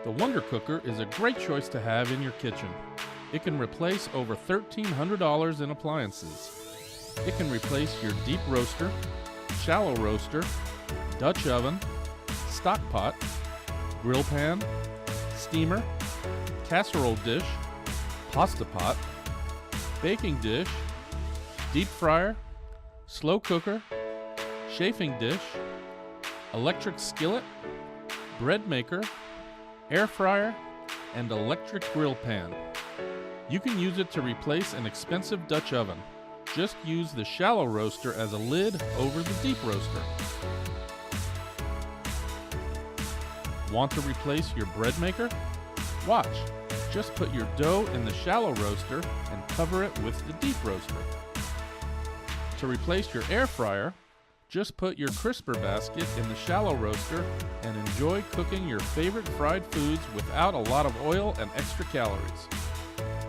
The Wonder Cooker is a great choice to have in your kitchen. It can replace over $1,300 in appliances. It can replace your deep roaster, shallow roaster, Dutch oven, stock pot, grill pan, steamer, casserole dish, pasta pot, baking dish, deep fryer, slow cooker, chafing dish, electric skillet, bread maker, air fryer, and electric grill pan. You can use it to replace an expensive Dutch oven. Just use the shallow roaster as a lid over the deep roaster. Want to replace your bread maker? Watch. Just put your dough in the shallow roaster and cover it with the deep roaster. To replace your air fryer, just put your crisper basket in the shallow roaster and enjoy cooking your favorite fried foods without a lot of oil and extra calories.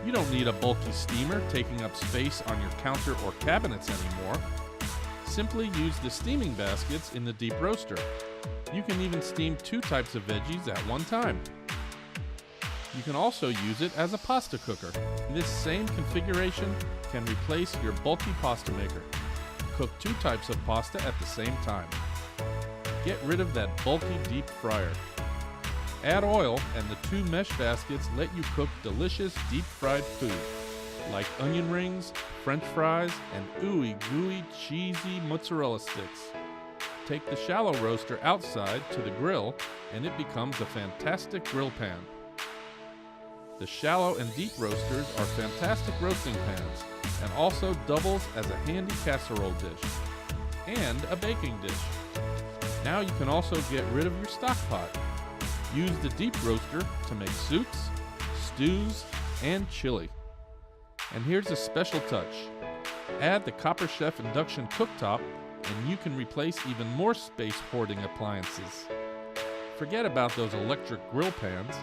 You don't need a bulky steamer taking up space on your counter or cabinets anymore. Simply use the steaming baskets in the deep roaster. You can even steam 2 types of veggies at one time. You can also use it as a pasta cooker. This same configuration can replace your bulky pasta maker. Cook 2 types of pasta at the same time. Get rid of that bulky deep fryer. Add oil, and the 2 mesh baskets let you cook delicious deep fried food like onion rings, french fries, and ooey gooey cheesy mozzarella sticks. Take the shallow roaster outside to the grill and it becomes a fantastic grill pan. The shallow and deep roasters are fantastic roasting pans and also doubles as a handy casserole dish and a baking dish. Now you can also get rid of your stock pot. Use the deep roaster to make soups, stews, and chili. And here's a special touch. Add the Copper Chef Induction Cooktop and you can replace even more space hoarding appliances. Forget about those electric grill pans.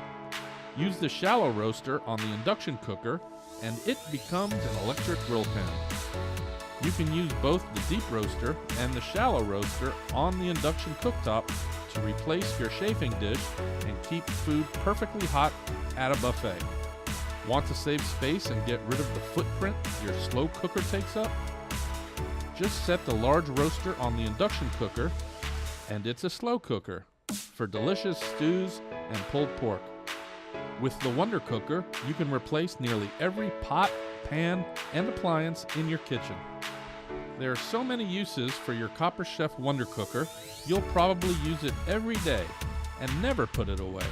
Use the shallow roaster on the induction cooker and it becomes an electric grill pan. You can use both the deep roaster and the shallow roaster on the induction cooktop to replace your chafing dish and keep food perfectly hot at a buffet. Want to save space and get rid of the footprint your slow cooker takes up? Just set the large roaster on the induction cooker and it's a slow cooker for delicious stews and pulled pork. With the Wonder Cooker, you can replace nearly every pot, pan, and appliance in your kitchen. There are so many uses for your Copper Chef Wonder Cooker, you'll probably use it every day and never put it away.